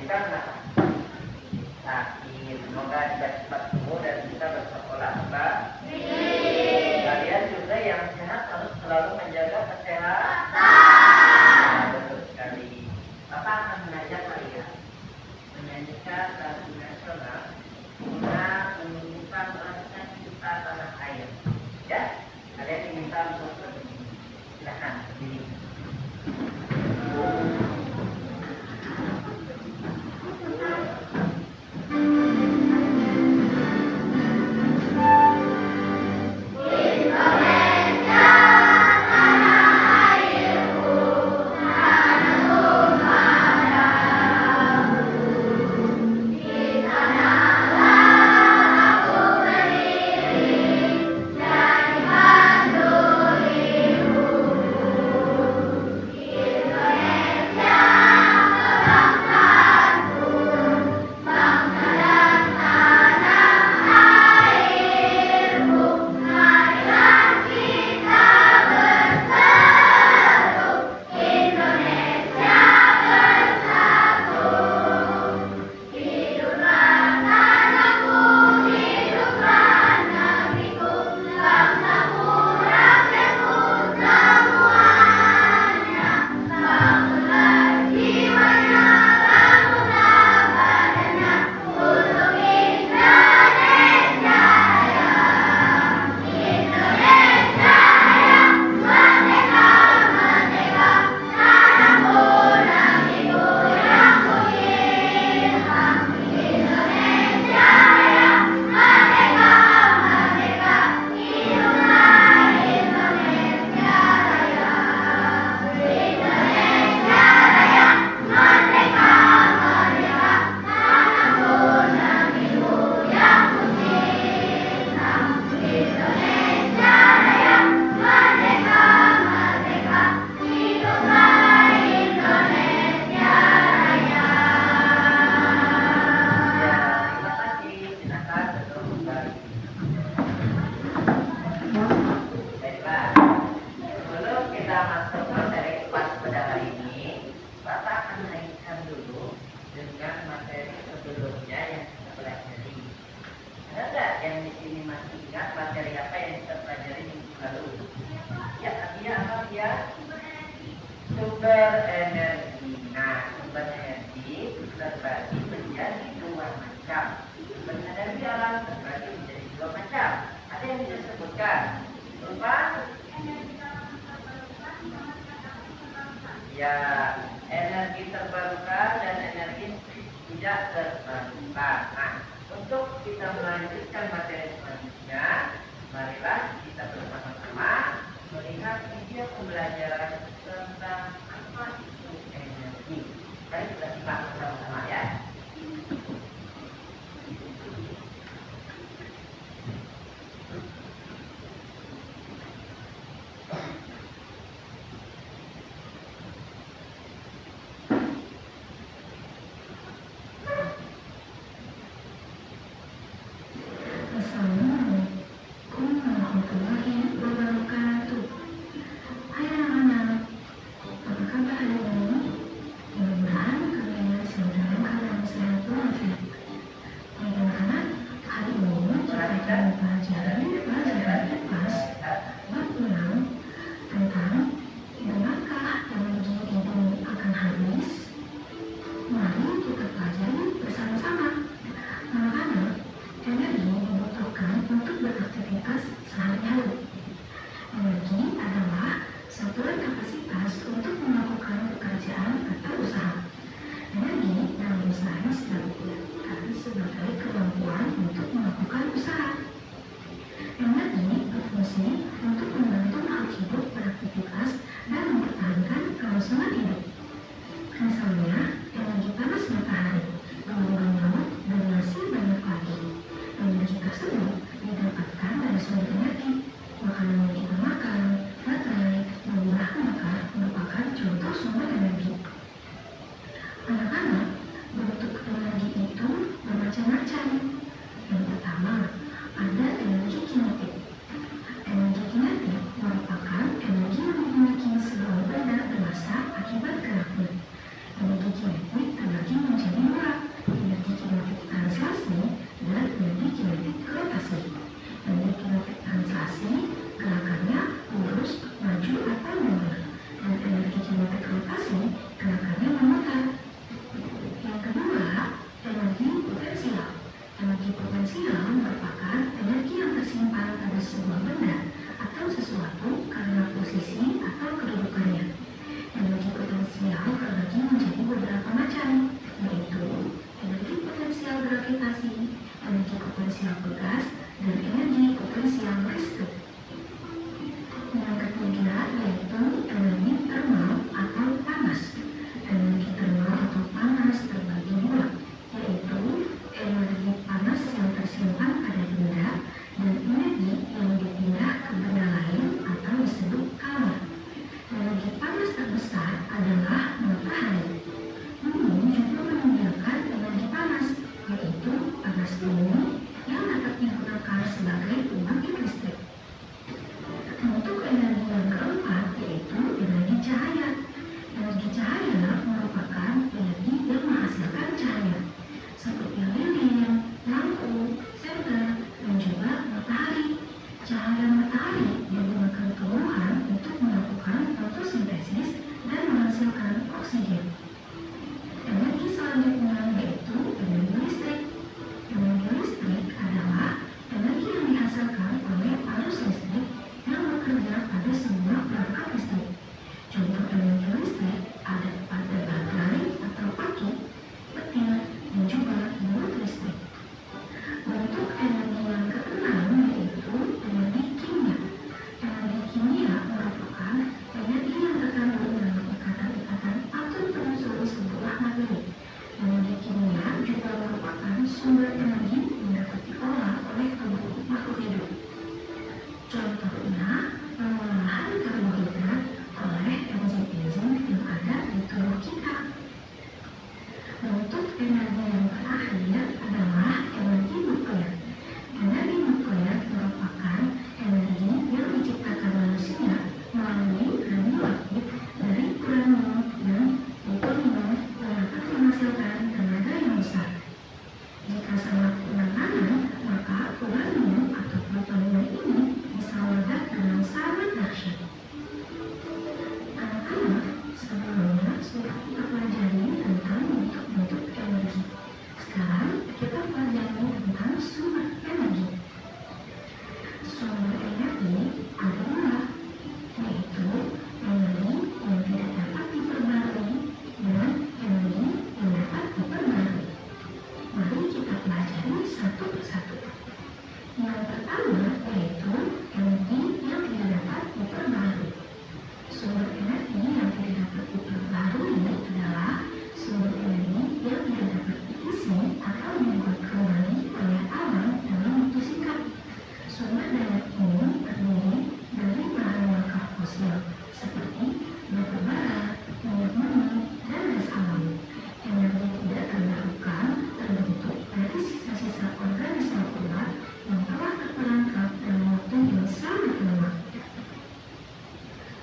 kita kenapa? Sakit. Semoga cepat sembuh dan bisa bersekolah kembali. Kalian juga yang sehat harus selalu menjaga kesehatan. Betul sekali. Bapak akan mengajak kalian menyanyikan lagu nasional guna menunjukkan rasa cinta tanah air. Ya, kalian diminta untuk berdiri. Silakan berdiri. Sumber energi. Nah, sumber energi terbagi menjadi dua macam. Sumber energi alam terbagi menjadi dua macam. Ada yang bisa disebutkan? Berupa? Ya, energi terbarukan dan energi tidak terbarukan. Nah, untuk kita melanjutkan materi selanjutnya, marilah kita bersama-sama melihat video pembelajaran tentang apa itu energi. Mari kita simak bersama-sama ya. Energi kinetik terbagi menjadi sumber energi yang dapat diolah oleh tubuh makhluk hidup. Contohnya, pengolahan karbohidrat oleh enzim-enzim yang ada di tubuh kita. Bentuk energi yang terakhir adalah energi nuklir. Energi nuklir merupakan energi yang diciptakan manusia melalui radioaktif dari uranium dan plutonium yang dapat menghasilkan tenaga yang besar. Jika salah penanganan, maka uranium atau plutonium ini bisa meledak dengan sangat dahsyat. Anak-anak sebelumnya sudah kita pelajari tentang bentuk-bentuk energi. Sekarang kita pelajari tentang sumber energi. Sumber energi ada dua, yaitu energi yang tidak dapat diperbarui dan energi yang dapat diperbarui. Mari kita pelajari satu persatu. Yang pertama yaitu energi yang tidak dapat diperbarui. Sumber energi yang tidak dapat diperbarui adalah sumber energi yang tidak dapat diisi atau dibuat kembali oleh alam dalam waktu singkat. Sumber daya ini terdiri dari bahan bakar fosil seperti batu bara, minyak bumi, dan gas alam. Energi tidak terbarukan terbentuk dari sisa-sisa organisme kuat yang telah terperangkap dalam waktu yang sangat lama.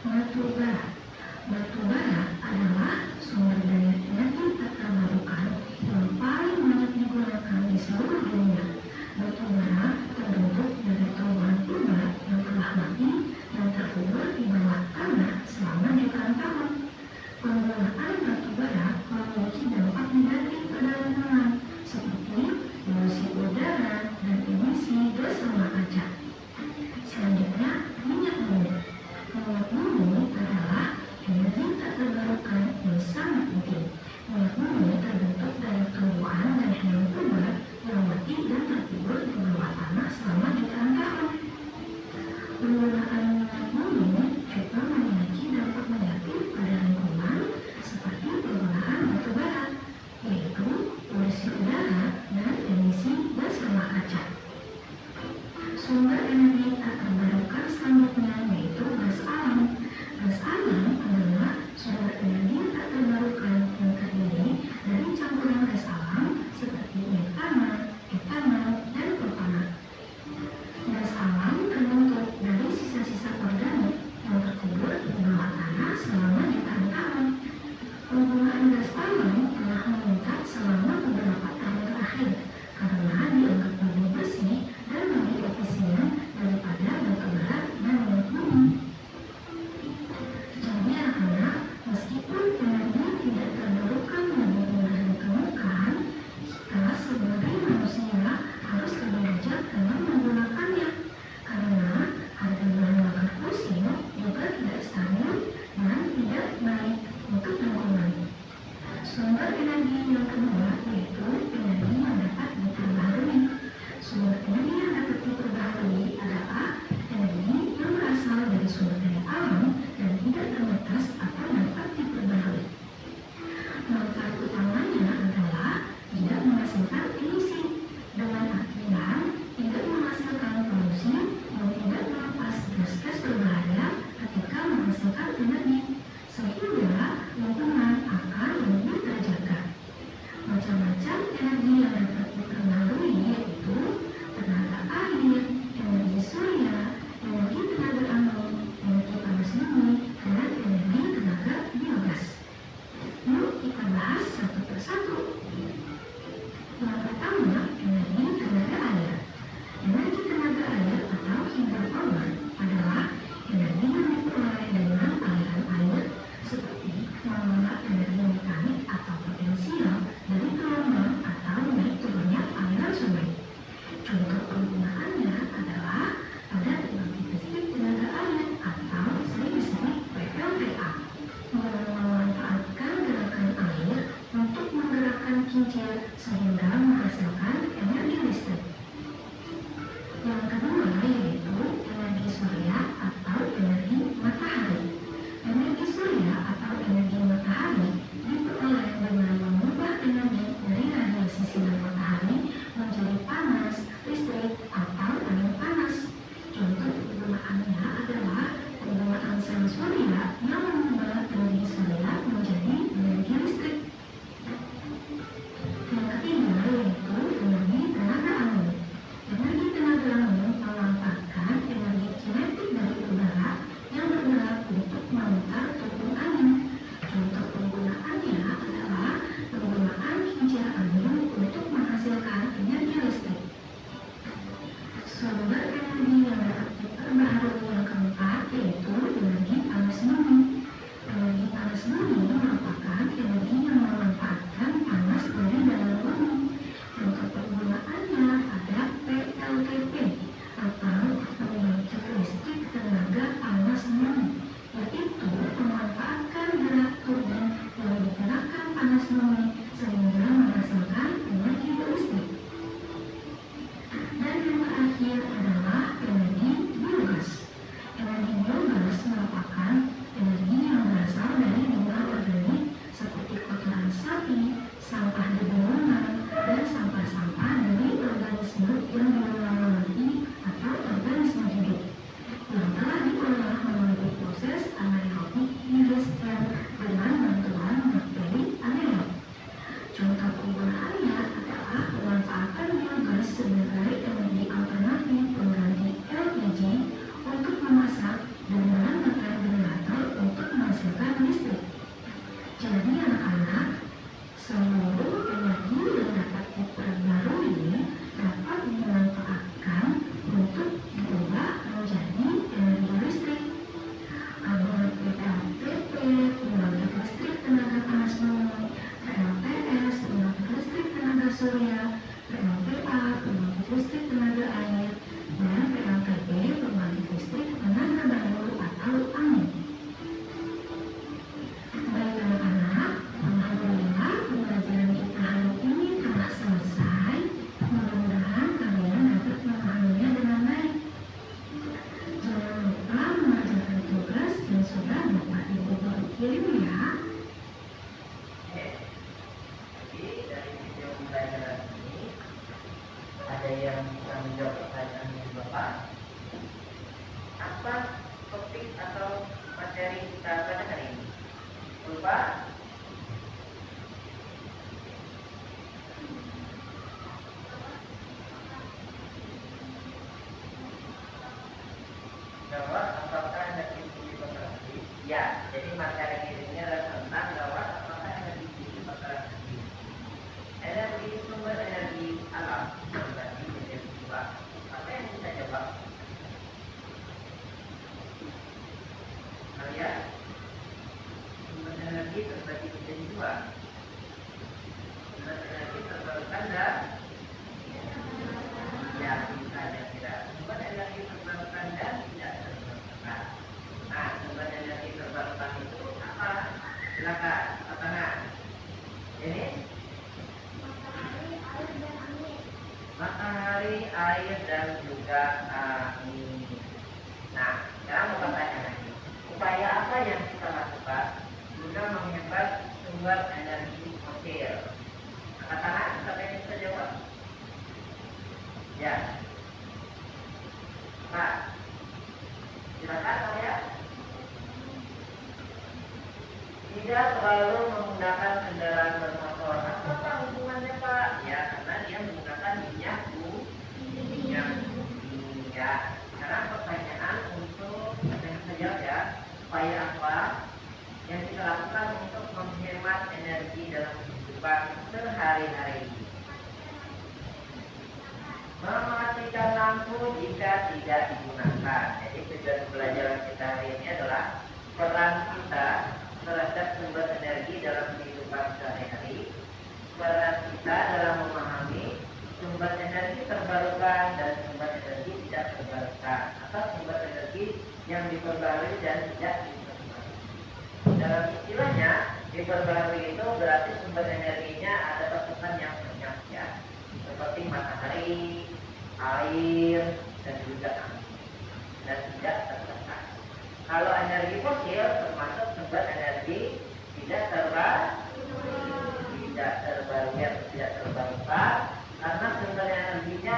Batu bara. Batu bara adalah sumber daya energi tak terbarukan yang paling banyak digunakan di seluruh dunia. Batu bara terbentuk dari tumbuhan purba yang telah mati dan terkubur di bawah tanah selama jutaan tahun. Penggunaan batu bara memiliki dampak negatif pada lingkungan seperti polusi udara dan emisi gas rumah kaca. Selanjutnya, minyak bumi. Minyak bumi adalah energi tak terbarukan yang sangat penting. Minyak bumi terbentuk dari tumbuhan dan hewan purba yang mati dan terkubur di bawah tanah selama jutaan tahun. Penggunaan minyak bumi juga memiliki dampak negatif pada lingkungan seperti penggunaan batu bara, yaitu polusi udara dan emisi gas rumah kaca. Sumber energi tak terbarukan selanjutnya yaitu gas alam. Gas alam adalah sumber energi tak terbarukan yang terdiri dari campuran gas alam seperti metana, etanol, dan propana. Gas alam terbentuk dari sisa-sisa organik yang terkubur di bawah tanah selama jutaan tahun. Penggunaan gas alam telah meningkat selama beberapa tahun terakhir karena dianggap lebih bersih dan lebih efisien daripada batu bara dan minyak bumi. Jadi anak-anak, meskipun energi tidak terbarukan lebih mudah ditemukan, kita sebagai manusia harus lebih bijak dalam menggunakannya karena harga bahan bakar fosil juga tidak stabil dan tidak baik untuk lingkungan. Sumber energi yang kedua yaitu energi yang dapat diperbaharui. Sumber energi yang dapat diperbaharui adalah energi yang berasal dari sumber daya alam dan tidak terbatas atau dapat diperbaharui. Manfaat utamanya adalah tidak menghasilkan emisi, dengan artian tidak menghasilkan polusi dan tidak melepas gas-gas berbahaya ketika menghasilkan energi, sehingga lingkungan akan lebih terjaga. Macam-macam energi yang dapat diperbaharui yaitu tenaga air, energi surya, energi tenaga angin, energi panas bumi, dan energi tenaga biogas. Yuk kita bahas satu persatu. Yang pertama, energi tenaga air. Energi tenaga air atau hidropower adalah energi yang diperoleh dengan aliran air seperti mengolah energi mekanik atau potensial dari gelombang atau naik turunnya aliran sungai. Contoh penggunaannya adalah pada pembangkit listrik tenaga air atau sering disebut PLTA, yang memanfaatkan gerakan air untuk menggerakkan kincir sehingga menghasilkan energi listrik. Yang kedua yaitu energi surya atau energi matahari. Energi surya atau energi matahari diperoleh dengan mengubah energi dari radiasi sinar matahari surya, PLTA pembangkit listrik tenaga air, dan PLTP pembangkit listrik tenaga baru atau angin. Baik anak-anak, alhamdulillah pembelajaran kita hari ini telah selesai. Mudah-mudahan kalian dapat memahaminya dengan baik. Jangan lupa mengerjakan tugas yang sudah Bapak Ibu guru kirim ya. Jadi dari video pembelajaran ini ada yang bisa menjawab pertanyaan dari Bapak. Apa topik atau materi kita pada hari ini? Lupa? Gawat apakah energi bumi bergerak? Ya, jadi materi ini adalah tentang gawat apakah energi bumi bergerak. Energi sumber energi alam berarti menjadi dua. Apa yang bisa jawab? Kalian? Sumber energi terbagi menjadi dua. Sumber energi terbarukan dan ya bisa dan tidak. Sumber energi terbarukan dan tidak terbarukan. Nah, sumber energi terbarukan itu apa? Silakan, tangan. Ini matahari, air, dan juga angin. Nah, sekarang mau bertanya lagi. Upaya apa yang kita lakukan guna menghemat sumber energi fosil? Katakanlah, siapa yang bisa jawab? Ya, Pak. Silakan saya. Tidak terlalu menggunakan kendaraan bermotor. Apa hubungannya Pak? Ya, karena dia menggunakan minyak bumi. Ya. Sekarang pertanyaan untuk yang saja ya, upaya apa yang kita lakukan untuk menghemat energi dalam kehidupan sehari-hari? Mematikan lampu jika tidak digunakan. Jadi tujuan pembelajaran kita hari ini adalah peran kita terhadap sumber energi dalam kehidupan sehari-hari, peran kita dalam memahami sumber energi terbarukan dan sumber energi tidak terbarukan, atau sumber energi yang diperbarui dan tidak diperbarui. Dalam istilahnya, diperbarui itu berarti sumber energinya ada batasan yang banyak ya, seperti matahari, air, dan juga angin, dan tidak terbatas. Kalau energi fosil termasuk sumber energi tidak terbarukan, karena sumber energinya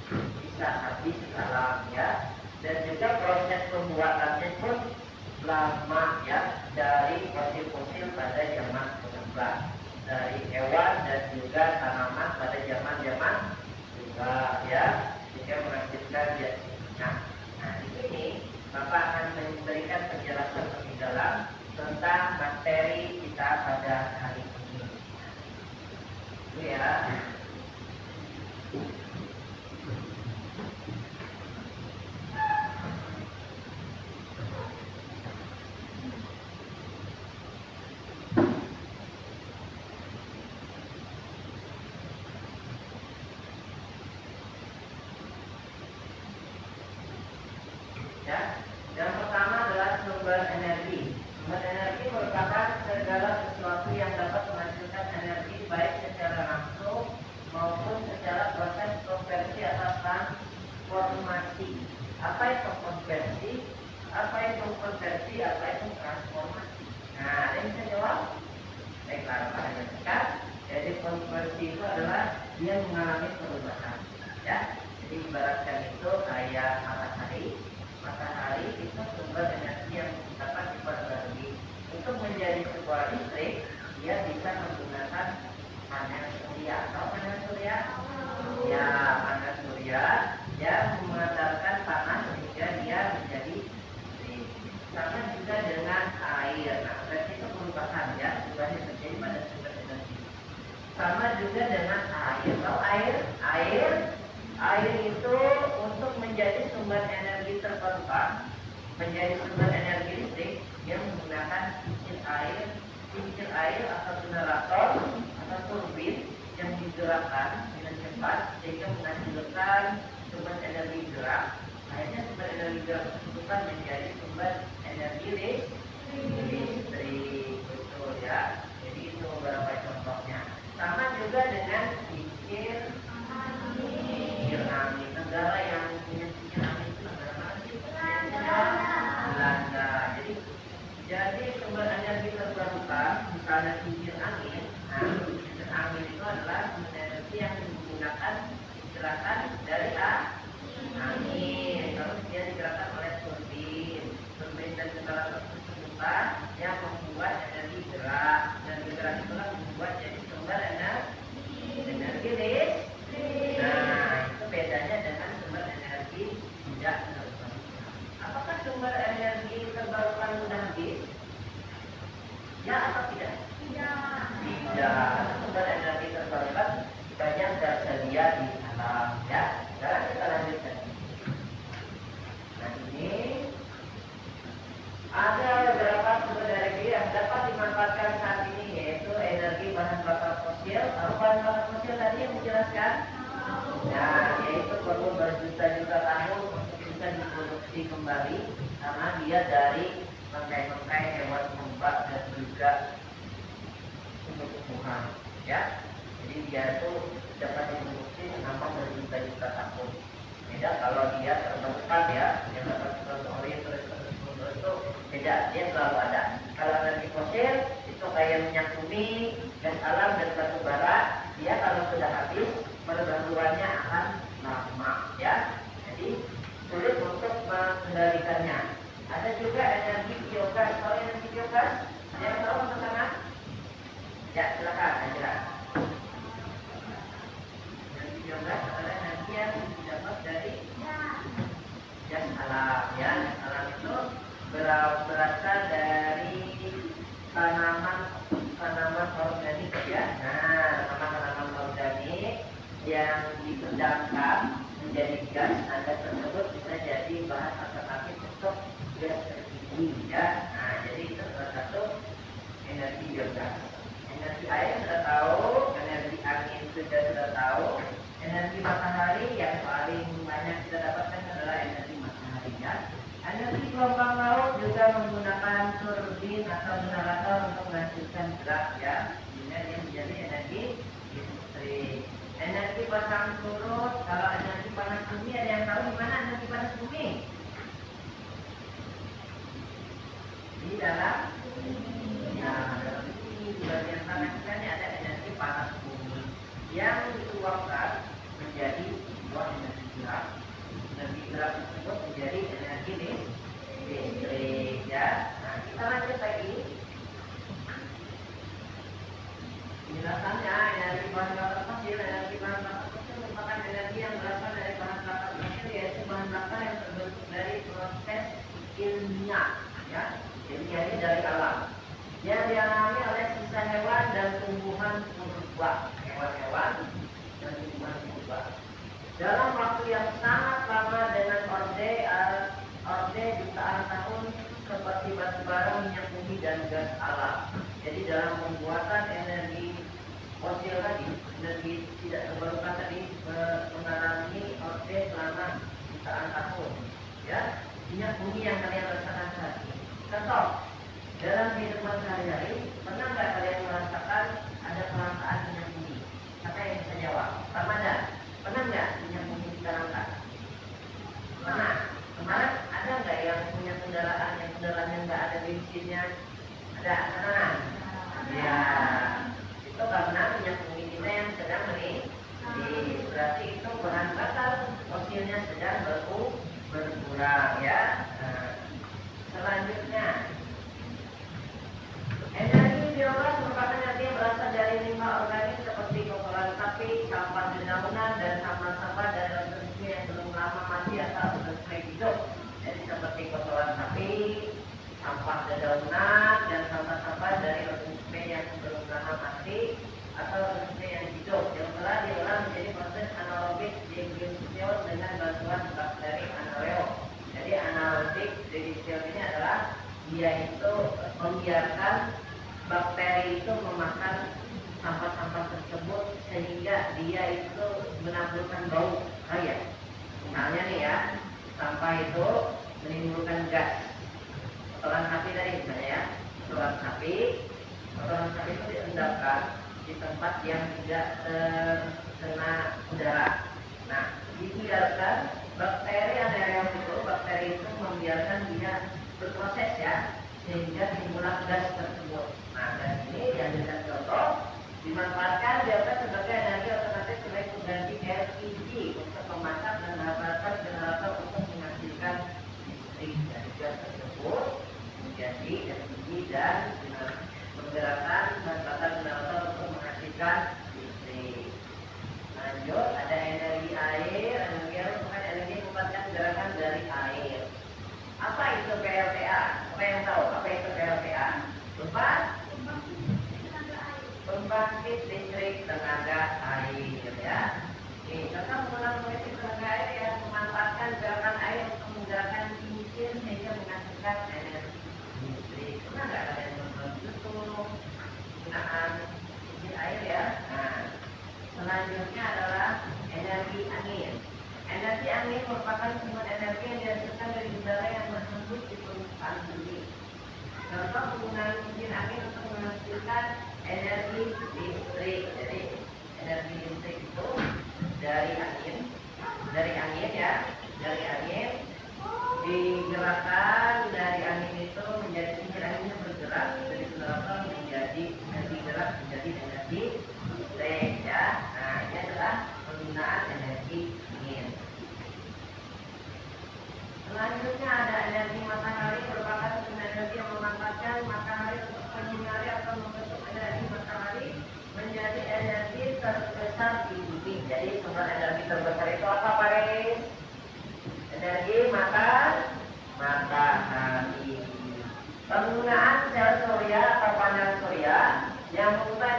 bisa habis dalam ya, dan juga proses pembuatannya pun lama ya, dari fosil-fosil pada zaman pengembang, dari hewan dan juga tanaman pada zaman-zaman juga ya, jika menghasilkan gas minyak. Nah, di sini Bapak akan memberikan penjelasan lebih dalam tentang materi kita pada hari ini. Itu ya. Ya, yang pertama adalah sumber energi. Sumber energi merupakan segala sesuatu yang dapat menghasilkan energi baik secara langsung maupun secara proses konversi atau transformasi. Apa itu konversi? Apa itu konversi? Apa itu transformasi? Nah, ada yang bisa jawab? Baiklah, Pak Haji. Jadi konversi itu adalah dia mengalami perubahan. Ya, jadi ibaratkan itu kayak matahari. Matahari itu sumber energi yang dapat diperbarui. Untuk menjadi sebuah listrik, dia bisa menggunakan panel surya. Atau panel surya? Ya, panel surya yang mengantarkan panas sehingga dia menjadi listrik. Sama juga dengan air. Nah, berarti itu perubahan ya, perubahan yang terjadi pada sumber energi. Sama juga dengan air. Tahu air? Air itu untuk menjadi sumber energi terbarukan, menjadi sumber energi listrik, dia menggunakan kincir air atau generator atau turbin yang digerakkan dengan cepat sehingga menghasilkan sumber energi gerak. Akhirnya sumber energi gerak tersebut menjadi sumber energi listrik. Betul ya. Jadi itu beberapa contohnya. Sama juga dengan kincir angin. Negara yang punya kincir angin itu negara mana sih? Belanda. Jadi sumber energi terbarukan, misalnya kincir angin. Nah, kincir angin itu adalah sumber energi yang menggunakan gerakan dari angin. Terus dia digerakkan oleh turbin. Turbin dan segala tersebut yang membuat energi gerak. Dan gerak itulah membuat jadi sumber energi listrik. Nah, itu bedanya dengan sumber energi tidak terbarukan. Apakah sumber energi terbarukan sudah habis? Ya atau tidak? Tidak. Sumber energi terbarukan banyak tersedia di alam. Ya, sekarang kita lanjutkan. Nah, ini ada beberapa sumber energi yang dapat dimanfaatkan saat ini, yaitu energi bahan bakar fosil. Tahu bahan bakar fosil tadi yang menjelaskan? Nah, yaitu perlu berjuta-juta tahun untuk bisa diproduksi kembali karena dia dari bangkai-bangkai hewan purba dan juga tumbuh-tumbuhan. Ya, jadi dia itu dapat diproduksi selama berjuta-juta tahun. Beda kalau dia terbarukan ya, dia dapat diproduksi terus itu beda, dia selalu ada. Kalau energi fosil itu kayak minyak bumi, gas alam dan batu bara, dia kalau sudah habis perbaruannya akan lama ya. Jadi sulit untuk mengendalikannya. Ada juga energi biogas. Kalau energi biogas, ada yang tahu tentang? Ya, silakan aja. Energi biogas adalah energi yang didapat dari gas alam ya. Gas alam itu berasal dari tanaman organik ya. Nah, tanaman organik yang dipendamkan menjadi gas, gas tersebut bisa jadi bahan alternatif untuk gas LPG ya. Nah, jadi itu salah satu energi biogas. Energi air sudah tahu, energi angin sudah tahu, energi matahari yang paling banyak kita dapatkan adalah energi matahari ya. Energi gelombang laut juga menggunakan turbin atau generator untuk menghasilkan gerak ya. Sehingga dia menjadi energi listrik. Energi pasang surut, kalau energi panas bumi, ada yang tahu di mana energi panas bumi? Di dalam bumi, di bagian tanah kita ini ada energi panas bumi yang dituangkan menjadi sebuah energi gerak. Energi gerak tersebut menjadi energi listrik ya. Nah, kita lanjut lagi. Penjelasannya, energi bahan bakar fosil. Energi bahan bakar fosil merupakan energi yang berasal dari bahan bakar fosil, yaitu bahan bakar yang terbentuk dari proses ilmiah ya. Jadi dari alam yang dialami oleh sisa hewan dan tumbuhan purba. Hewan-hewan dan tumbuhan purba dalam waktu yang sangat lama dengan orde jutaan tahun, seperti batu bara, minyak bumi dan gas alam. Jadi dalam pembuatan energi fosil tadi, energi tidak terbarukan tadi mengalami orde selama jutaan tahun. Ya, minyak bumi yang kalian rasakan saat ini. Contoh, dalam kehidupan sehari-hari, pernah nggak kalian merasakan ada kelangkaan minyak bumi? Siapa yang bisa jawab? Ramadan, pernah nggak minyak bumi dikalangkan? Pernah. Kemarin ada nggak yang punya kendaraan yang nggak ada bensinnya? Ada, mana? Ya, itu karena minyak bumi kita yang sedang berarti itu bahan bakar fosilnya sedang berkurang ya. Nah, selanjutnya, energi biogas merupakan energi yang berasal dari limbah organik seperti kotoran sapi, sampah dedaunan dan sampah-sampah dari organisme yang belum lama mati atau organisme hidup. Jadi seperti kotoran sapi, sampah dedaunan dan sampah-sampah dari organisme yang belum lama mati atau organisme yang hidup yang telah diolah menjadi proses anaerobik digestion dengan bantuan bakteri anaerob. Jadi anaerobik digestion ini adalah dia itu membiarkan bakteri itu memakan sampah-sampah tersebut sehingga dia itu menampilkan bau bahaya. Misalnya nih ya, sampah itu menimbulkan gas. Kotoran sapi tadi misalnya ya, kotoran sapi itu diendapkan di tempat yang tidak terkena udara. Nah, dibiarkan bakteri itu membiarkan dia berproses ya, sehingga timbullah gas tersebut. Nah, gas ini dijadikan contoh dimanfaatkan biarkan sebagai energi alternatif sebagai pengganti LPG untuk memasak dan generator untuk menghasilkan listrik. Dari gas tersebut menjadi LPG dan menggerakkan bahan generator untuk menghasilkan listrik. Lanjut, ada energi air. Energi air merupakan energi yang memanfaatkan gerakan dari air. Apa itu PLTA? Apa yang tahu? Apa itu PLTA? Pembangkit listrik tenaga air ya. Ini contoh penggunaan pembangkit tenaga air yang memanfaatkan gerakan air untuk menggerakkan mesin sehingga menghasilkan energi listrik. Pernah nggak kalian menonton YouTube penggunaan mesin air ya? Nah, selanjutnya adalah energi angin. Energi angin merupakan sumber energi yang dihasilkan dari udara yang berhembus di permukaan bumi. Contoh penggunaan mesin angin untuk menghasilkan energi listrik. Jadi energi listrik itu dari angin ya, dari angin digerakkan dari angin itu menjadi anginnya bergerak dari generator menjadi energi gerak menjadi energi listrik ya. Nah, ini adalah penggunaan energi angin. Selanjutnya ada energi matahari, merupakan sumber energi yang memanfaatkan matahari untuk menyinari atau membentuk energi matahari menjadi energi terbesar di bumi. Jadi sumber energi terbesar itu apa, Pak? Energi matahari. Penggunaan sel surya atau panel surya yang mengubah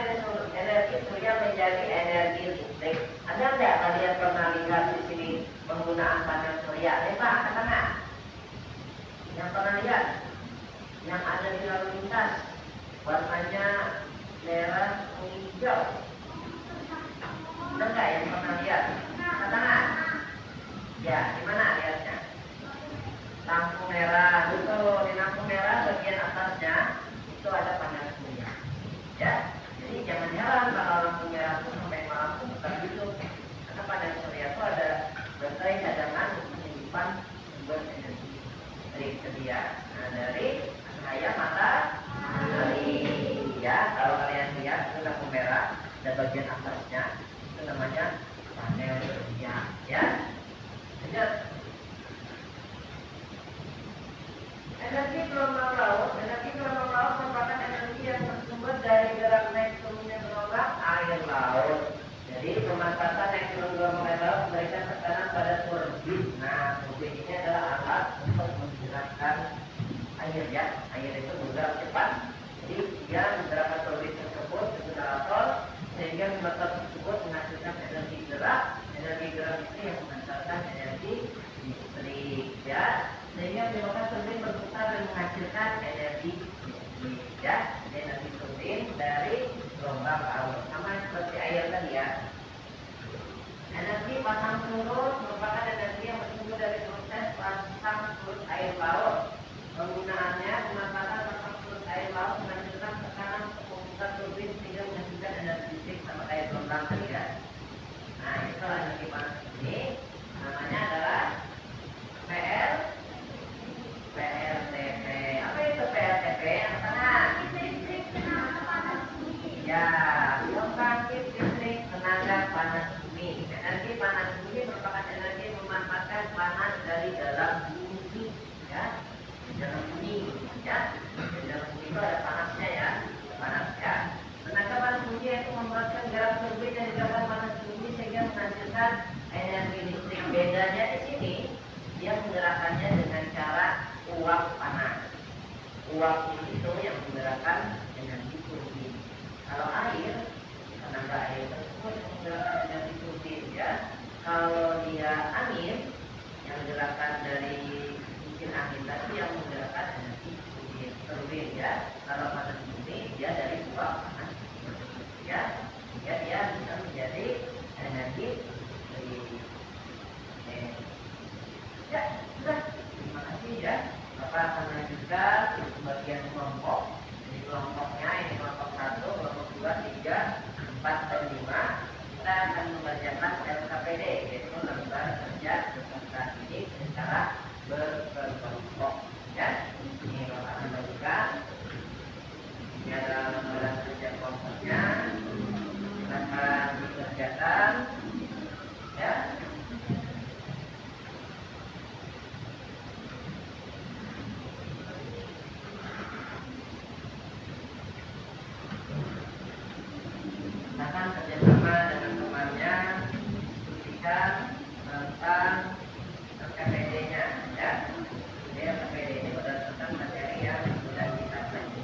energi surya menjadi energi listrik. Ada nggak kalian pernah lihat di sini penggunaan panel surya? Pak, ke sana. Yang pernah lihat? Yang ada di lalu lintas, warnanya merah, hijau. Ada nggak yang pernah lihat? Ke sana. Ya, di mana lihatnya? Lampu merah, betul. Di lampu merah bagian atasnya itu ada panel surya. Ya, jadi jangan heran kalau lampu merah itu sampai malam itu bukan hidup. Karena panel surya itu ada baterai cadangan untuk menyimpan sumber energi listrik sedia. Nah, dari cahaya matahari. Ya, kalau kalian lihat itu lampu merah dan bagian atasnya itu namanya panel surya. Ya, lanjut. Energi gelombang laut merupakan energi yang bersumber dari gerak naik turunnya gelombang air laut. Jadi pemanfaatan naik turun gelombang air laut memberikan tekanan pada turbin. Nah, turbin ini adalah alat untuk menggerakkan air ya. Air itu bergerak cepat. Jadi dia menggerakkan turbin tersebut ke generator sehingga generator tersebut menghasilkan energi gerak. Energi gerak itu yang menghasilkan energi listrik ya. Sehingga menyebabkan turbin berputar dan menghasilkan energi listrik ya. Energi turbin dari gelombang laut sama seperti air tadi ya. Energi pasang surut merupakan energi yang bersumber dari proses pasang surut air laut. Penggunaannya pemanfaatan pasang surut air laut menghasilkan tekanan untuk memutar turbin sehingga menghasilkan energi listrik sama kayak gelombang tadi ya. Nah, itu energi panas ini namanya adalah PLTP. Apa itu PLTP? Yang sana? Ya, pembangkit listrik tenaga panas bumi. Energi panas bumi merupakan energi yang memanfaatkan panas dari dalam bumi. Ya, di dalam bumi. Ya, di dalam bumi itu ada panas dikerjakan, ya. Misalkan kerjasama dengan temannya, diskusikan tentang KPD-nya, ya. Dia KPD ini berdasarkan materi yang sudah kita pelajari.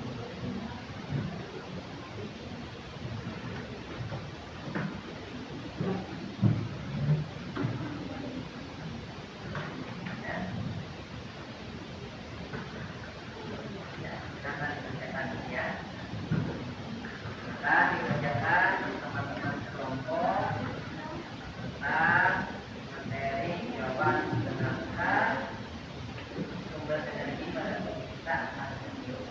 Dikerjakan teman-teman kelompok tentang materi jawaban mengenalkan sumber energi pada tubuh kita atau hidup.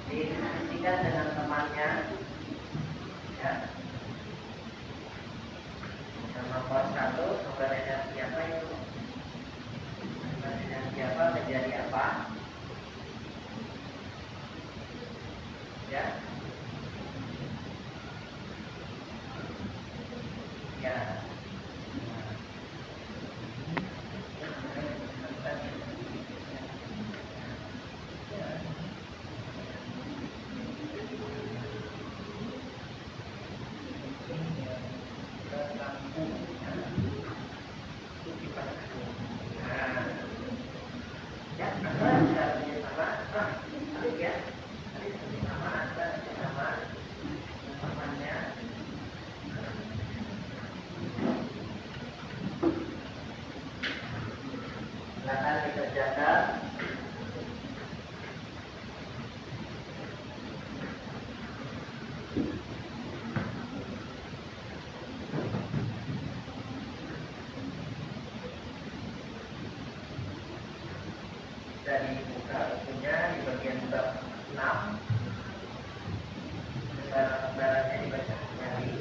Didiskusikan dengan temannya, ya. Nomor 1, sumber energi apa itu? Sumber energi apa menjadi apa? Ya. Ya. Silakan dikerjakan. Dari buka bukunya di bagian bab 6, lembarannya dibaca kembali.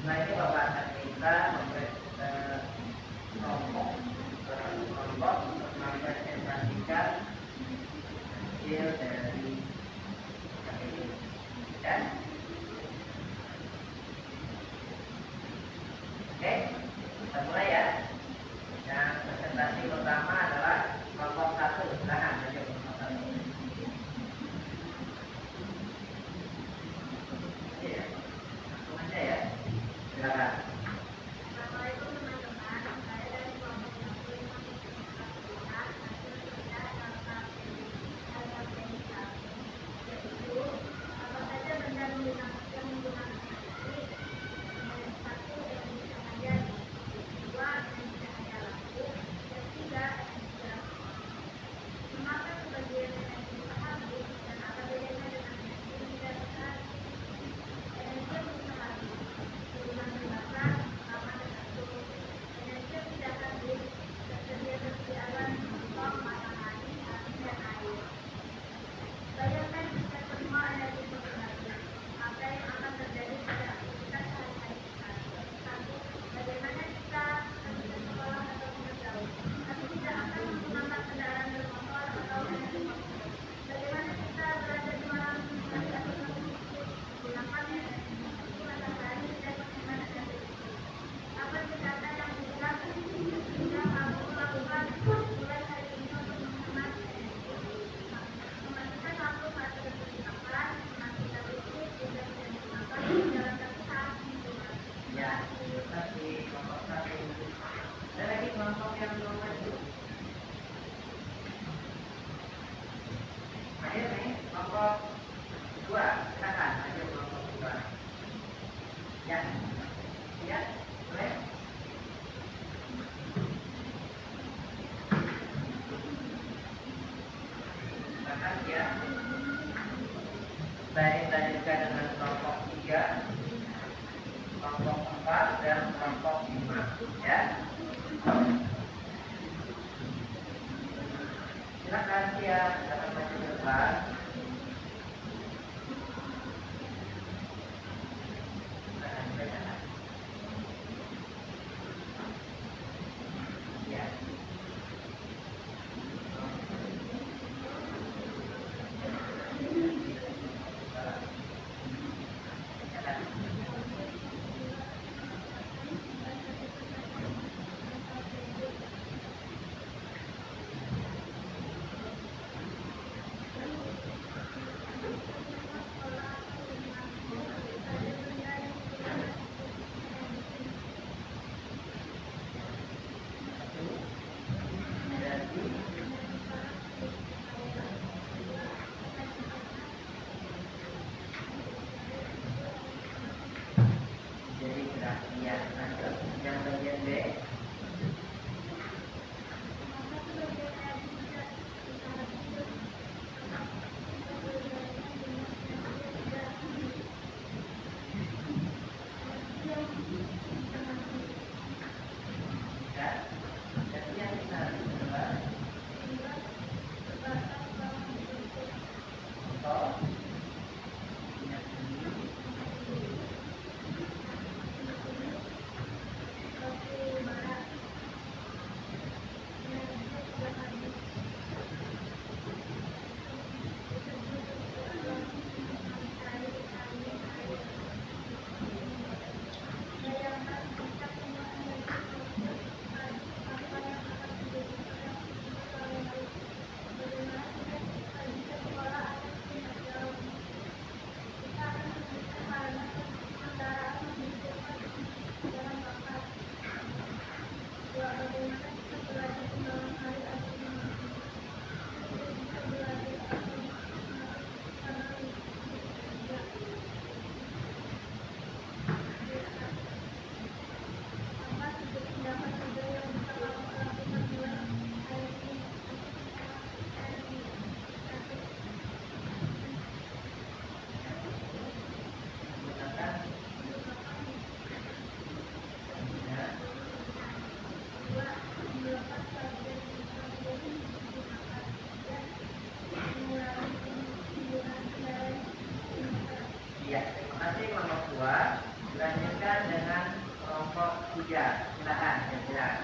Nah ini pembahasan kita kelompok merepresentasikan hasil dari KPI, ya. Oke, kita mulai ya. Yang presentasi pertama adalah kelompok 1. Silakan maju kelompok 1. Iya, langsung aja ya. Silakan. Assalamualaikum teman-teman, saya dari kelompok 1 yang menggunakan hasil kerja LKPIK, yaitu apa saja benda yang menggunakan energi. Yang satu, energi cahaya, dua, energi cahaya lampu, yang tiga, energi gerak. Mengapa sebagian energi habis dan apa bedanya dengan energi yang tidak habis? Energi yang bisa habis hubungan terbakar, lama dan atur. Energi yang tidak habis tersedia seperti awan, gelombang, matahari, angin, dan air. Bayangkan jika semua energi itu habis, apa yang akan terjadi pada aktivitas sehari-hari kita? Satu, bagaimana kita bisa sekolah atau bergaul? Tapi tidak akan menggunakan kendaraan bermotor atau energi fosil. Bagaimana kita berada di malam hari atau menggunakan energi matahari dan menghemat energi listrik? Apa tindakan yang bisa kamu lakukan mulai hari ini untuk menghemat energi? Mematikan lampu saat sedang digunakan, mematikan listrik jika tidak digunakan, menjalankan saat menggunakan. Ya, terima kasih kelompok 1. Ada lagi kelompok yang belum maju? Ayo nih, kelompok 2. Silakan maju kelompok 2. Ya, ya, boleh. Silakan ya. Saya dilanjutkan dengan kelompok 3, kelompok 4, dan kelompok 5. Ya. Silakan ya, silakan maju ke depan. Silakan dibacakan. Ya. Jadi sudah ya, lanjut yang bagian B. Ya, jadi yang kita coba contoh Dilanjutkan dengan kelompok 3. Silakan, silakan.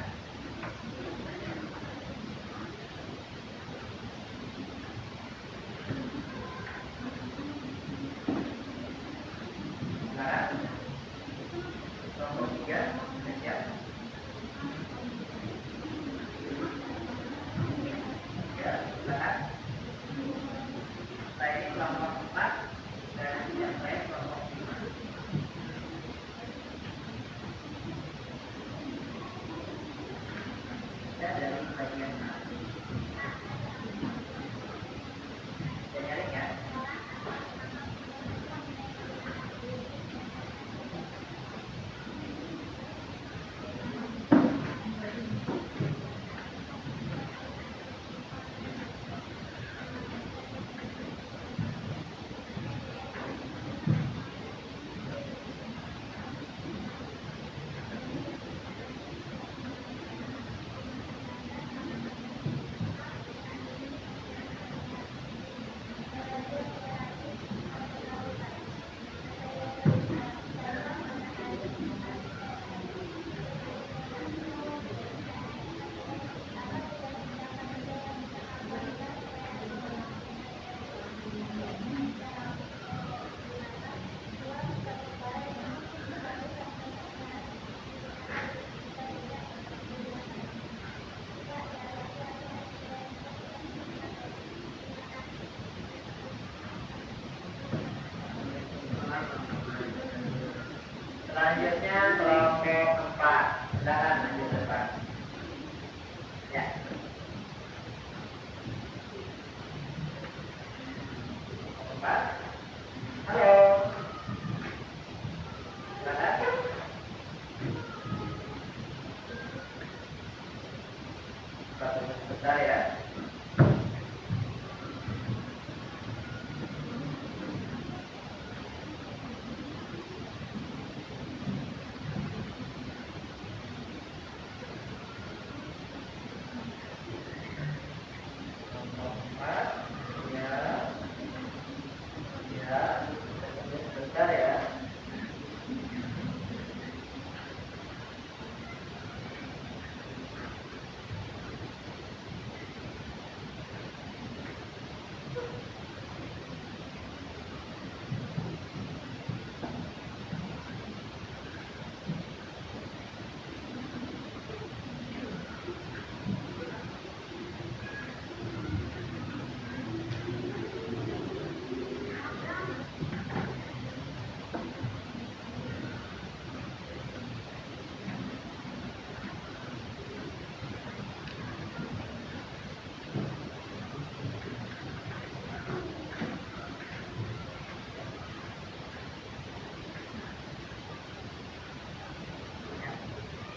Silakan. Kelompok 3, siap. Ya, silakan. Saya ini kelompok 4 dan yang saya kelompok 5. Saya dari bagian A. Saya nyaring ya. Selanjutnya kelompok 4. Silakan lanjut depan. Ya. Kelompok 4. Halo. Silakan. Satu sebentar ya. Sebentar ya.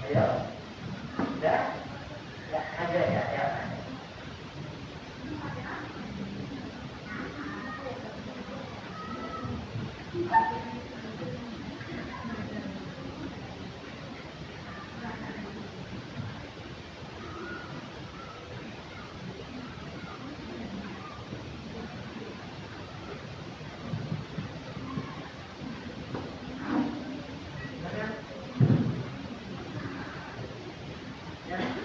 Ayo. Sudah? Ya, ada ya, ya. Ya.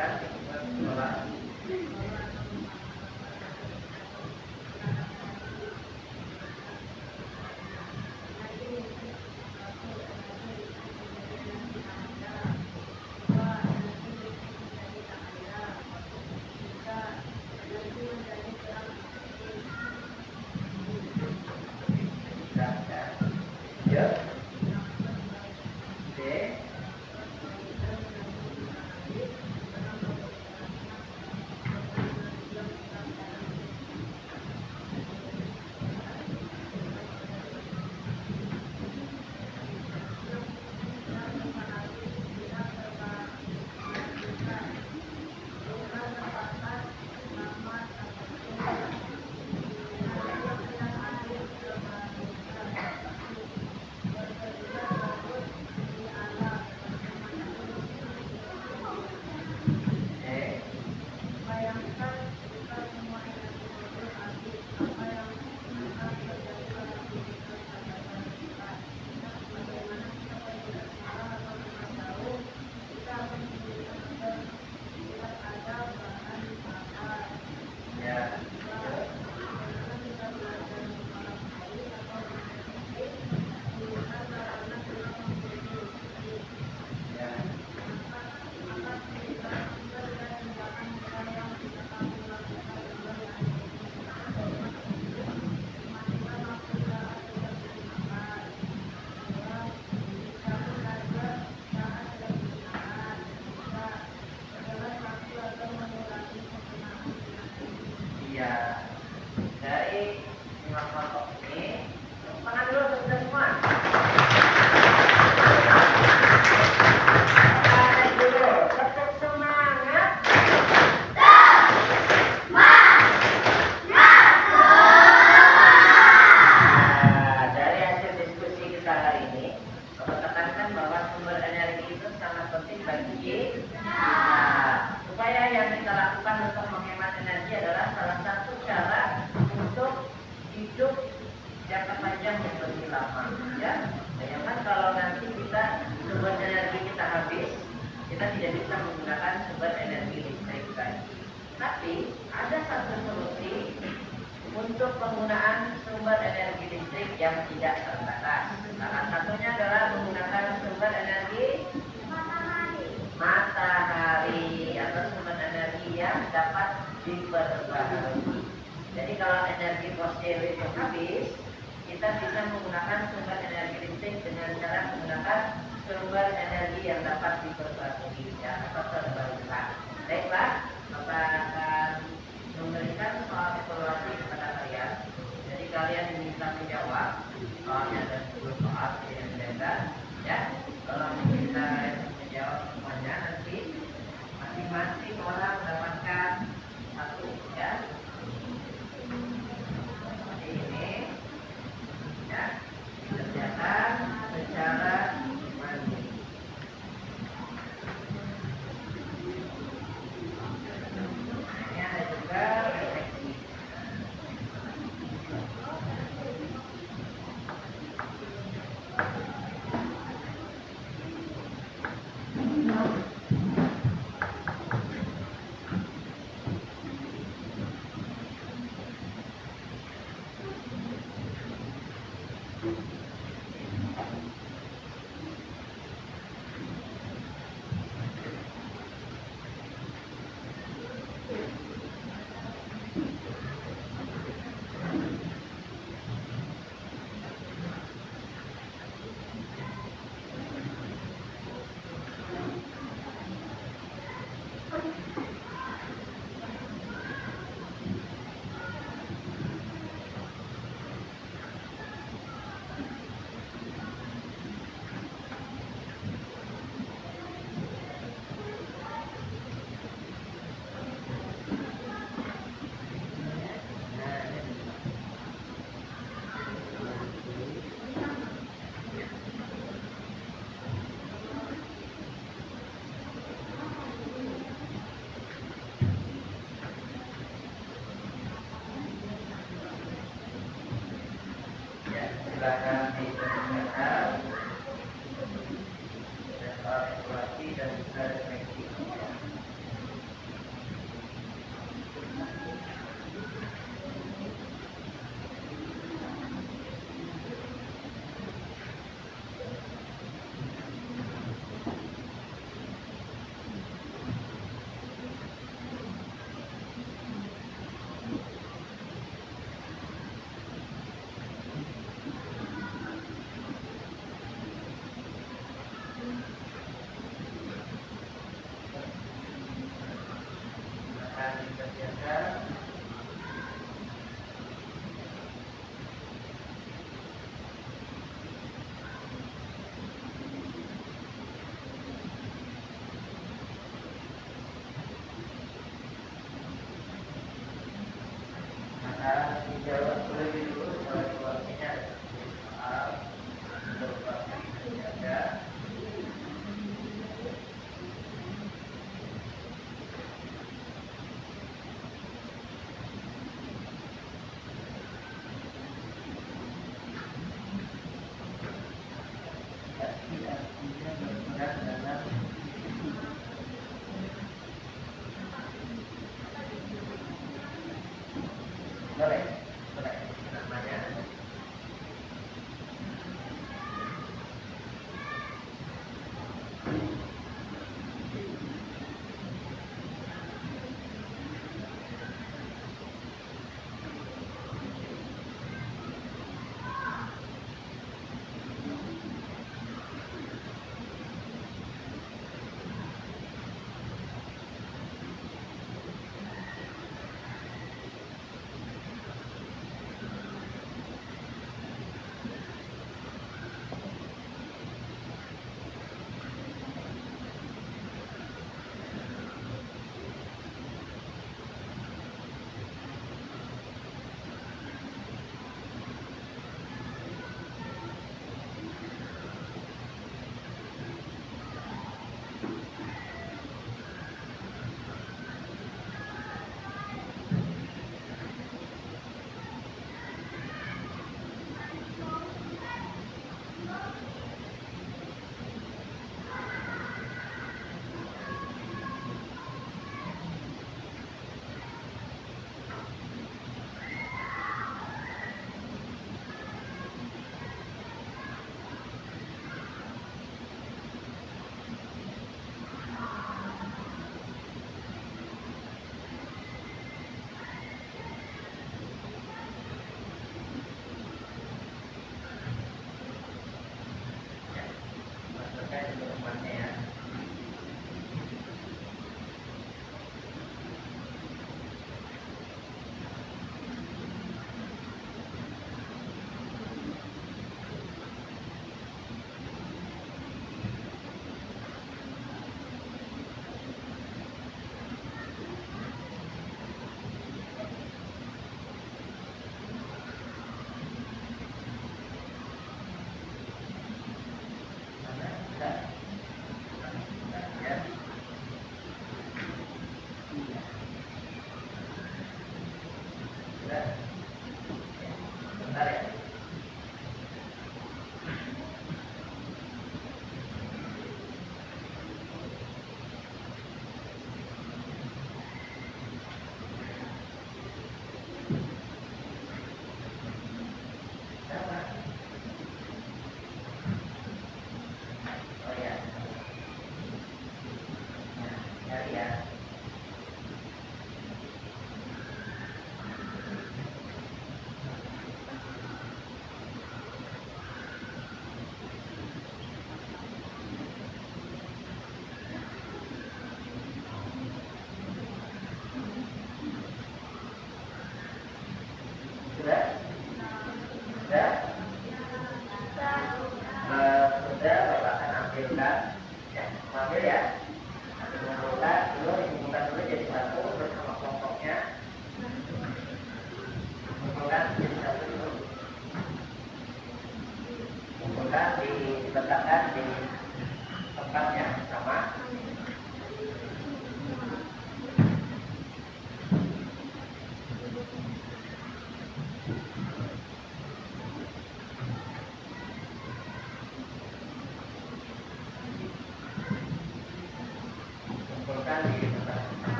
memberikan sumber solar. Ya. D. Ya, dari 5 kelompok ini, tangan dulu sudah semua. Tangan dulu, tetap semangat. Dari hasil diskusi kita hari ini, Bapak tekankan bahwa sumber energi itu sangat penting bagi kita. Supaya yang kita lakukan untuk menghemat energi adalah salah satu cara untuk hidup jangka panjang yang lebih lama. Ya, bayangkan kalau nanti sumber energi kita habis, kita tidak bisa menggunakan sumber energi listrik lagi. Tapi ada satu solusi untuk penggunaan sumber energi listrik yang tidak terbatas. Salah satunya adalah menggunakan sumber energi matahari atau sumber energi yang dapat diperbaharui. Jadi kalau energi fosil itu habis, kita bisa menggunakan sumber energi listrik dengan cara menggunakan sumber energi yang dapat diperbaharui atau terbarukan. Baiklah, Bapak akan memberikan soal evaluasi kepada kalian. Jadi kalian diminta menjawab. Soalnya ada 10 soal yang berbeda. Ya, kalau kita menjawab semuanya nanti masing-masing orang mendapatkan 1 ya. Seperti ini. Ya, dikerjakan secara mandiri. menjaga maka dijawab lebih dulu soal-soalnya soal berupa menjaga tapi artinya berperan dalam boleh boleh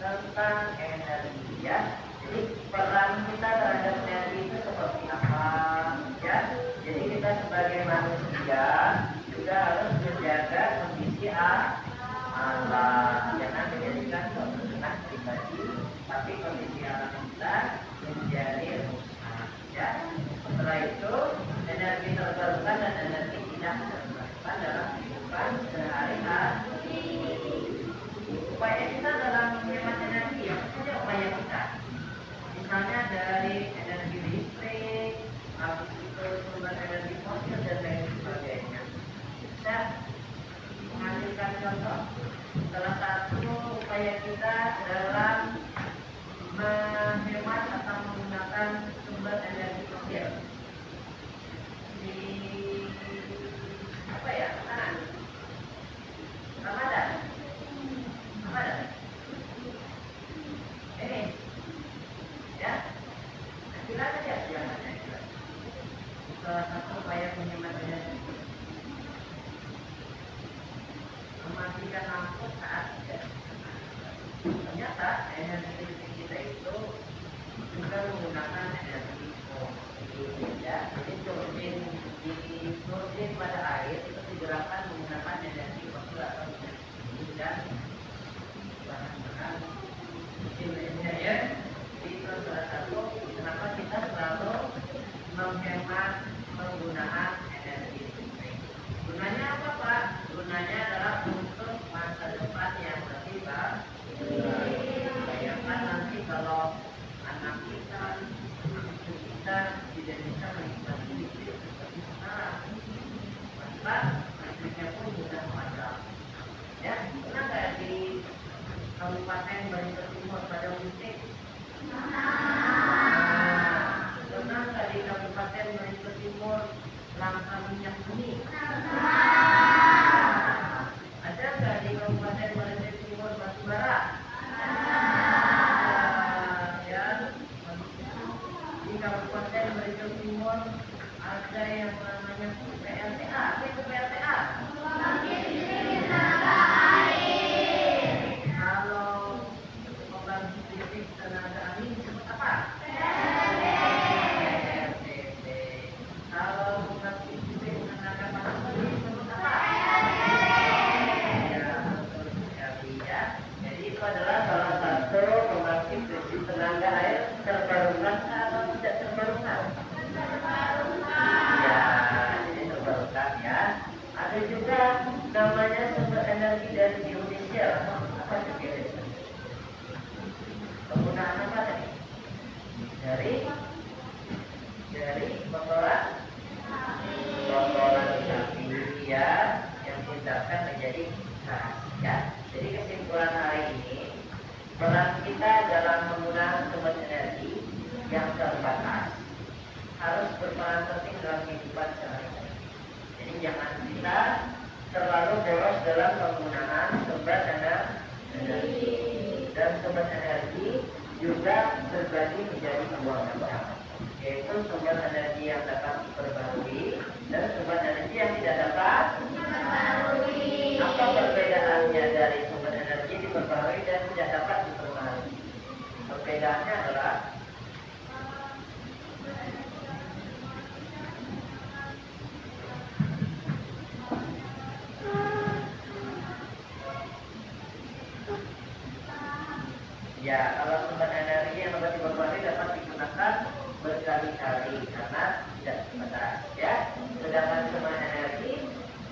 tentang energi ya. Jadi peran kita terhadap energi itu seperti apa ya. Jadi kita sebagai manusia juga harus menjaga kondisi alam, jangan menjadikan kepentingan pribadi, tapi kondisi alam kita menjadi rusak ya. Setelah itu energi terbarukan dan energi tidak terbarukan dalam kehidupan sehari-hari. Upaya kita dalam menghemat energi, apa saja upaya kita? Misalnya dari energi listrik, habis itu sumber energi fosil dan lain sebagainya. Kita mengambilkan contoh, salah upaya kita dalam menghemat atau menggunakan sumber energi fosil di apa ya, kanan Ramadan ini ya, silakan ya, silakan. Salah satu upaya menghemat energi mematikan lampu saat tidak. Ternyata energi listrik kita itu juga menggunakan energi fosil ya. Jadi turbin pada air itu digerakkan menggunakan energi fosil atau energi dan bahan-bahan kimia ya. Itu salah satu kenapa kita selalu menghemat penggunaan energi listrik. Gunanya apa Pak? Gunanya adalah untuk masa depan yang lebih baik. Bayangkan nanti kalau anak kita, cucu kita tidak bisa menikmati listrik seperti sekarang, maka listriknya pun sudah padam. Ya, pernah nggak di Kabupaten Barito Timur padam listrik? Pernah nggak di Kabupaten Barito Timur langka minyak bumi? Ada nggak di Kabupaten Barito Timur batu bara? Ya, di Kabupaten Barito Timur ada yang namanya PLTA. Apa itu PLTA? Kalau pembangkit listrik tenaga angin disebut apa? PLTP. Kalau pembangkit listrik tenaga panas bumi disebut apa? Ya, betul sekali ya. Jadi itu adalah salah satu pembangkit listrik tenaga air terbarukan atau tidak terbarukan? Ya, jadi terbarukan ya. Ada juga namanya sumber energi dari geodesil. Apa itu geodesil? Penggunaan apa tadi? Dari kotoran sapi ya, yang dihindarkan menjadi gas ya. Jadi kesimpulan hari ini, peran kita dalam menggunakan sumber energi yang terbatas harus berperan penting dalam kehidupan sehari-hari. Jadi jangan kita terlalu boros dalam penggunaan sumber energi, dan sumber energi juga terbagi menjadi dua macam, yaitu sumber energi yang dapat diperbarui dan sumber energi yang tidak dapat diperbarui. Apa perbedaannya dari sumber energi diperbarui dan tidak dapat diperbarui? Perbedaannya adalah ya, kalau sumber energi yang dapat diperbarui dapat digunakan berkali-kali karena tidak terbatas ya. Sedangkan sumber energi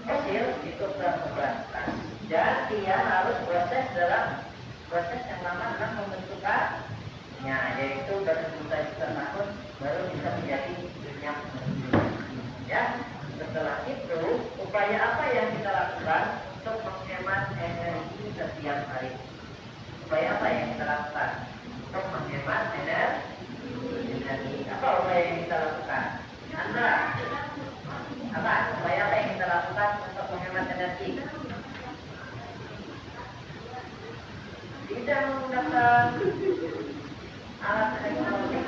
fosil itu terbatas dan dia harus proses yang lama dalam membentukannya, yaitu berjuta-juta tahun baru bisa menjadi minyak ya. Setelah itu upaya apa yang kita lakukan untuk menghemat energi setiap hari? Upaya apa yang kita lakukan untuk menghemat energi? Apa upaya yang kita lakukan? Andra, apa upaya apa yang kita lakukan untuk menghemat energi? Tidak menggunakan alat elektronik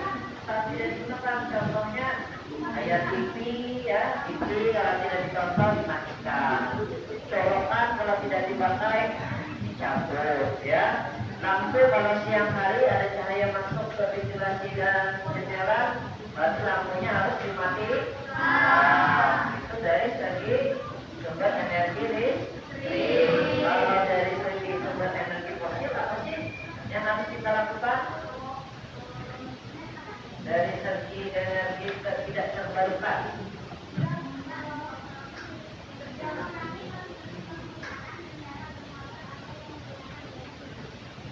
saat tidak digunakan. Contohnya kayak TV ya, TV kalau tidak ditonton dimatikan, colokan kalau tidak dipakai dicabut ya. Lampu kalau siang hari ada cahaya masuk ke ventilasi dan jendela, berarti lampunya harus dimatikan. Itu dari segi sumber energi listrik. Kalau dari segi sumber energi fosil apa sih yang harus kita lakukan? Dari segi energi tidak terbarukan,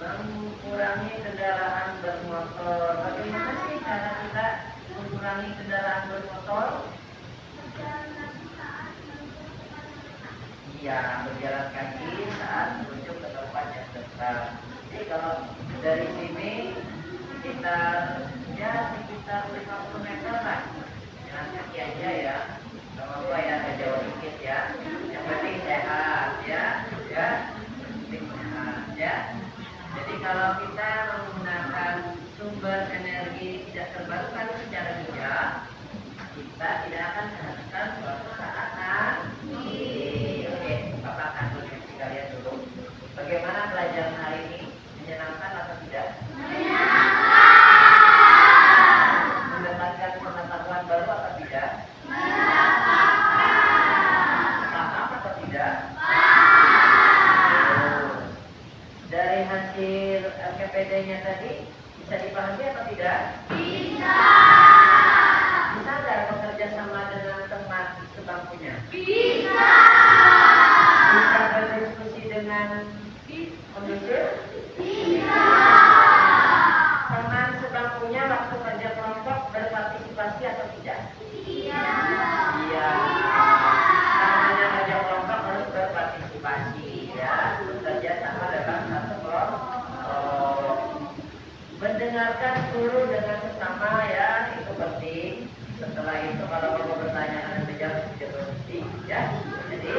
mengurangi kendaraan bermotor. Bagaimana sih cara kita mengurangi kendaraan bermotor? Iya, berjalan kaki saat menuju ke tempat yang dekat. kalau dari sini sekitar 50 meter lah. Jalan kaki aja ya. Gak apa-apa ya, agak jauh dikit ya. Yang penting sehat ya. Ya, penting sehat ya. Jadi kalau kita menggunakan sumber energi tidak terbarukan secara bijak, kita tidak akan kehabisan suatu saat nanti. Oke, Bapak akan diskusi kalian dulu. Bagaimana pelajaran hari ini? Menyenangkan atau tidak? Mendapatkan pengetahuan baru atau tidak? Paham atau tidak? Dari hasil LKPD-nya tadi bisa dipahami atau tidak? Bisa nggak bekerja sama dengan teman sebangkunya? Bisa berdiskusi dengan kondusif? Bisa. Teman sebangkunya waktu kerja kelompok berpartisipasi atau tidak? Iya. Iya. Namanya kerja kelompok harus berpartisipasi ya, bekerja sama dalam satu kelompok. Mendengarkan guru dengan sesama ya, itu penting. Setelah itu kalau mau bertanya dan menjawab juga penting ya. Jadi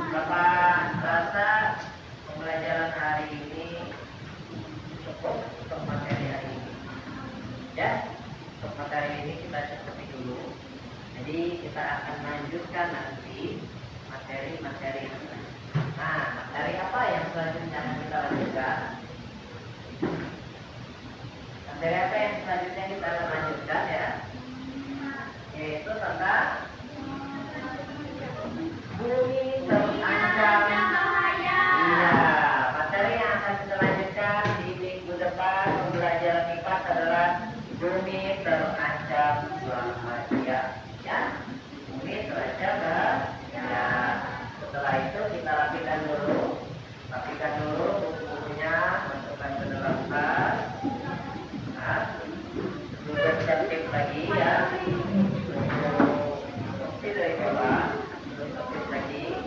Bapak rasa pembelajaran hari ini cukup untuk materi hari ini ya. Untuk materi ini kita cukupi dulu. Jadi kita akan lanjutkan nanti materi-materi yang lain. Nah, materi apa yang selanjutnya akan kita lanjutkan? Materi apa yang selanjutnya kita akan lanjutkan ya? Yaitu tentang bumi terancam. Iya, materi yang akan kita lanjutkan di minggu depan pembelajaran IPA adalah bumi terancam bahaya. Ya, bumi terancam bahaya. Setelah itu kita rapikan dulu buku-bukunya, masukkan ke dalam tas. Nah, juga tertib lagi ya. Bukti dari bawah, tertib lagi.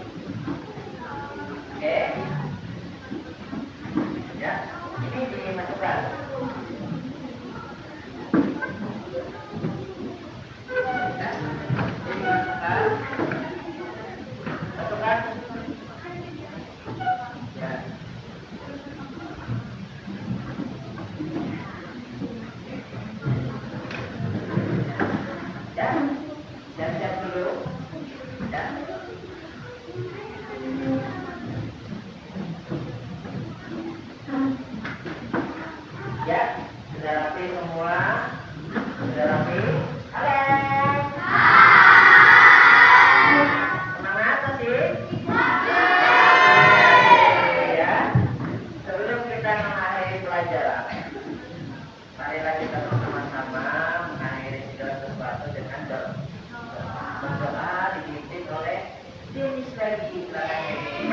Oke. Ya, ini dimasukkan. Ya, ini masukkan. Masukkan. Ya. Ya, siap-siap dulu. Ya. Ya, sudah rapi semua. Sudah rapi. Alex. Semangat masih? Ya. Sebelum kita mengakhiri pelajaran, marilah kita bersama-sama mengakhiri segala sesuatu dengan berdoa dipimpin oleh Denis lagi belakang ini.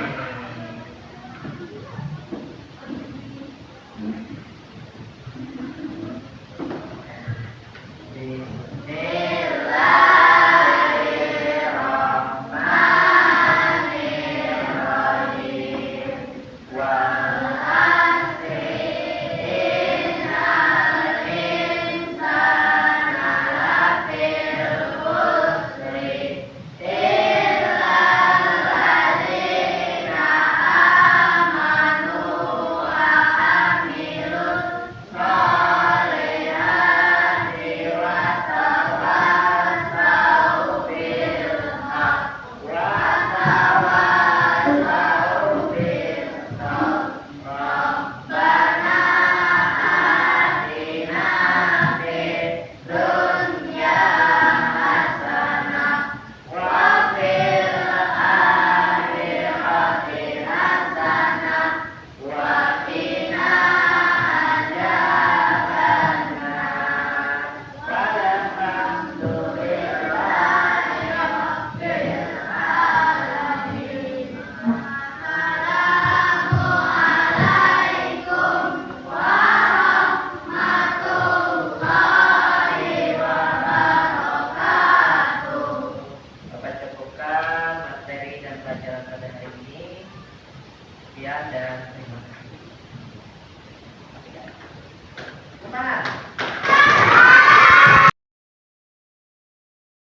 Bismillahirrahmanirrahim. Wal asri innal insana lafil khusri illa alladzina amanu wa amilus sholihati wa tawassaw bil haqq wa tawassaw bis sabr. Rabbana atina fid dunya hasanah wa fil akhirati hasanah wa qina adzabannar. Walhamdulillahi rabbil alamin. Assalamualaikum warahmatullahi wabarakatuh. Bapak cukupkan materi dan pelajaran pada hari ini. Sekian dan terima kasih.